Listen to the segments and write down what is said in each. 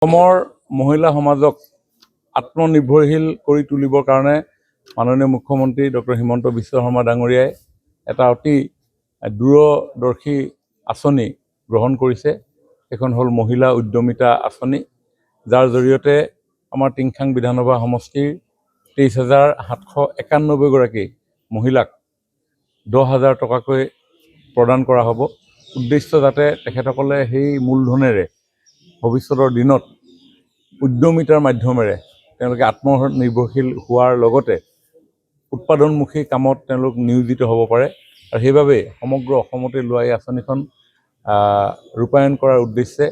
অসমৰ মহিলা সমাজক আত্মনিৰ্ভৰশীল কৰি তুলিবৰ কাৰণে মাননীয় মুখ্যমন্ত্ৰী ডক্টৰ হিমন্ত বিশ্ব শৰ্মা ডাঙৰীয়াই এটা অতি দূৰদৰ্শী আঁচনি গ্ৰহণ কৰিছে। এখন হ'ল মহিলা উদ্যমিতা আঁচনি, যাৰ জৰিয়তে আমাৰ টিংখাং বিধানসভা সমষ্টিৰ 23,791 গৰাকী মহিলাক 10,000 টকাকৈ প্ৰদান কৰা হ'ব। উদ্দেশ্য যাতে তেখেতসকলে সেই মূলধনেৰে ভৱিষ্যতৰ দিনত উদ্যমিতাৰ মাধ্যমেৰে তেওঁলোকে আত্মনিৰ্ভৰশীল হোৱাৰ লগতে উৎপাদনমুখী কামত তেওঁলোক নিয়োজিত হ'ব পাৰে। আৰু সেইবাবে সমগ্ৰ অসমতে লোৱা এই আঁচনিখন ৰূপায়ণ কৰাৰ উদ্দেশ্যে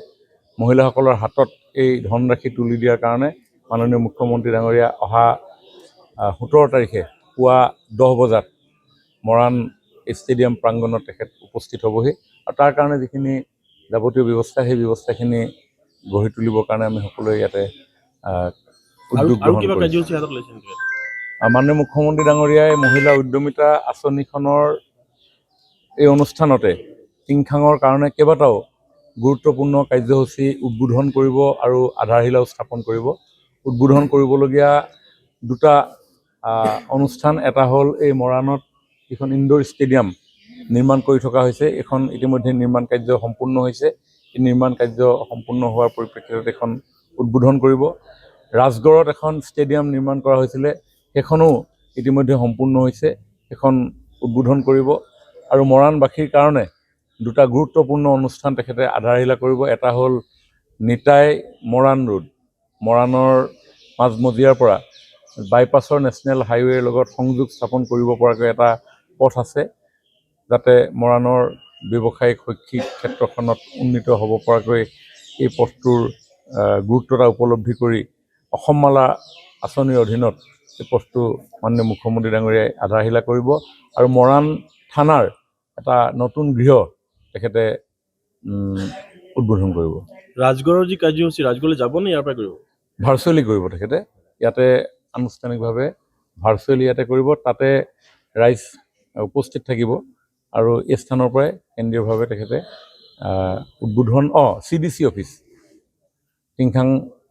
মহিলাসকলৰ হাতত এই ধনৰাশি তুলি দিয়াৰ কাৰণে মাননীয় মুখ্যমন্ত্ৰী ডাঙৰীয়া অহা 17 তাৰিখে পুৱা 10 বজাত মৰাণ ষ্টেডিয়াম প্ৰাংগণত তেখেত উপস্থিত হ'বহি। আৰু তাৰ কাৰণে যিখিনি যাৱতীয় ব্যৱস্থা, সেই ব্যৱস্থাখিনি গঢ়ি তুলিবৰ কাৰণে আমি সকলোৱে ইয়াতে উদ্যোগ গ্ৰহণ কৰিছোঁ। মাননীয় মুখ্যমন্ত্ৰী ডাঙৰীয়াই মহিলা উদ্যমিতা আঁচনিখনৰ এই অনুষ্ঠানতে টিংখাঙৰ কাৰণে কেইবাটাও গুৰুত্বপূৰ্ণ কাৰ্যসূচী উদ্বোধন কৰিব আৰু আধাৰশিলাও স্থাপন কৰিব। উদ্বোধন কৰিবলগীয়া দুটা অনুষ্ঠান, এটা হ'ল এই মৰাণত যিখন ইনডোৰ ষ্টেডিয়াম নিৰ্মাণ কৰি থকা হৈছে, এখন ইতিমধ্যে নিৰ্মাণ কাৰ্য সম্পূৰ্ণ হৈছে। এই নিৰ্মাণ কাৰ্য সম্পূৰ্ণ হোৱাৰ পৰিপ্ৰেক্ষিতত এখন উদ্বোধন কৰিব। ৰাজগড়ত এখন ষ্টেডিয়াম নিৰ্মাণ কৰা হৈছিলে, সেইখনো ইতিমধ্যে সম্পূৰ্ণ হৈছে, সেইখন উদ্বোধন কৰিব। আৰু মৰাণবাসীৰ কাৰণে দুটা গুৰুত্বপূৰ্ণ অনুষ্ঠান তেখেতে আধাৰশিলা কৰিব। এটা হ'ল নিতাই মৰাণ ৰোড, মৰাণৰ মাজমজিয়াৰ পৰা বাইপাছৰ নেশ্যনেল হাইৱেৰ লগত সংযোগ স্থাপন কৰিব পৰাকৈ এটা পথ আছে, যাতে মৰাণৰ ব্যৱসায়িক শৈক্ষিক ক্ষেত্ৰখনত উন্নীত হ'ব পৰাকৈ এই পথটোৰ গুৰুত্বতা উপলব্ধি কৰি অসমমালা আঁচনিৰ অধীনত এই পথটো মাননীয় মুখ্যমন্ত্ৰী ডাঙৰীয়াই আধাৰশিলা কৰিব। আৰু মৰাণ থানাৰ এটা নতুন গৃহ তেখেতে উদ্বোধন কৰিব। ৰাজগড়ৰ যি কাৰ্যসূচী, ৰাজগড়লৈ যাব নে ইয়াৰ পৰা কৰিব? ভাৰ্চুৱেলি কৰিব তেখেতে, ইয়াতে আনুষ্ঠানিকভাৱে ভাৰ্চুৱেলি ইয়াতে কৰিব। তাতে ৰাইজ উপস্থিত থাকিব আৰু এই স্থানৰ পৰাই কেন্দ্ৰীয়ভাৱে তেখেতে উদ্বোধন CDC অফিচ, টিংখাং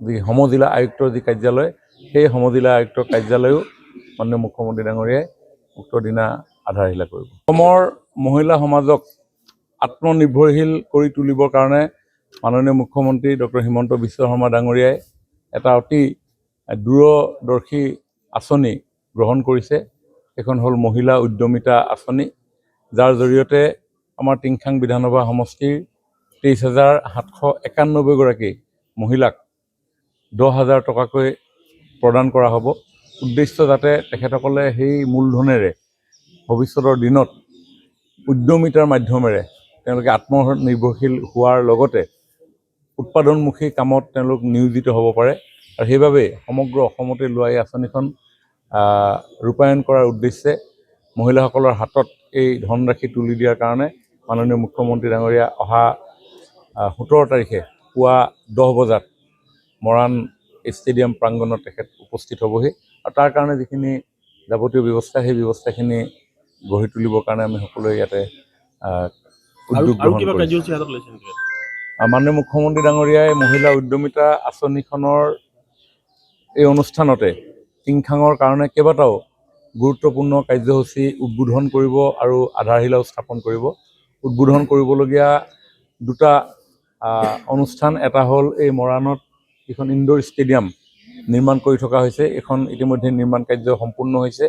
যি সমজিলা আয়ুক্তৰ যি কাৰ্যালয়, সেই সমজিলা আয়ুক্তৰ কাৰ্যালয়ো মাননীয় মুখ্যমন্ত্ৰী ডাঙৰীয়াই উক্ত দিনা আধাৰশিলা কৰিব। অসমৰ মহিলা সমাজক আত্মনিৰ্ভৰশীল কৰি তুলিবৰ কাৰণে মাননীয় মুখ্যমন্ত্ৰী ডক্টৰ হিমন্ত বিশ্ব শৰ্মা ডাঙৰীয়াই এটা অতি দূৰদৰ্শী আঁচনি গ্ৰহণ কৰিছে। এখন হ'ল মহিলা উদ্যমিতা আঁচনি, যাৰ জৰিয়তে আমাৰ টিংখাং বিধানসভা সমষ্টিৰ 23,791 গৰাকী মহিলাক 10,000 টকাকৈ প্ৰদান কৰা হ'ব। উদ্দেশ্য যাতে তেখেতসকলে সেই মূলধনেৰে ভৱিষ্যতৰ দিনত উদ্যমিতাৰ মাধ্যমেৰে তেওঁলোকে আত্মনিৰ্ভৰশীল হোৱাৰ লগতে উৎপাদনমুখী কামত তেওঁলোক নিয়োজিত হ'ব পাৰে। আৰু সেইবাবে সমগ্ৰ অসমতে লোৱা এই আঁচনিখন ৰূপায়ণ কৰাৰ উদ্দেশ্যে মহিলাসকলৰ হাতত এই ধনৰাশি তুলি দিয়াৰ কাৰণে মাননীয় মুখ্যমন্ত্ৰী ডাঙৰীয়া অহা 17 তাৰিখে পুৱা 10 বজাত মৰাণ ষ্টেডিয়াম প্ৰাংগণত তেখেত উপস্থিত হ'বহি। আৰু তাৰ কাৰণে যিখিনি যাৱতীয় ব্যৱস্থা, সেই ব্যৱস্থাখিনি গঢ়ি তুলিবৰ কাৰণে আমি সকলোৱে ইয়াতে উদ্যোগ গ্ৰহণ কৰিছোঁ। মাননীয় মুখ্যমন্ত্ৰী ডাঙৰীয়াই মহিলা উদ্যমিতা আঁচনিখনৰ এই অনুষ্ঠানতে টিংখাঙৰ কাৰণে কেইবাটাও গুৰুত্বপূৰ্ণ কাৰ্যসূচী উদ্বোধন কৰিব আৰু আধাৰশিলাও স্থাপন কৰিব। উদ্বোধন কৰিবলগীয়া দুটা অনুষ্ঠান, এটা হ'ল এই মৰাণত যিখন ইনডোৰ ষ্টেডিয়াম নিৰ্মাণ কৰি থকা হৈছে, এখন ইতিমধ্যে নিৰ্মাণ কাৰ্য সম্পূৰ্ণ হৈছে।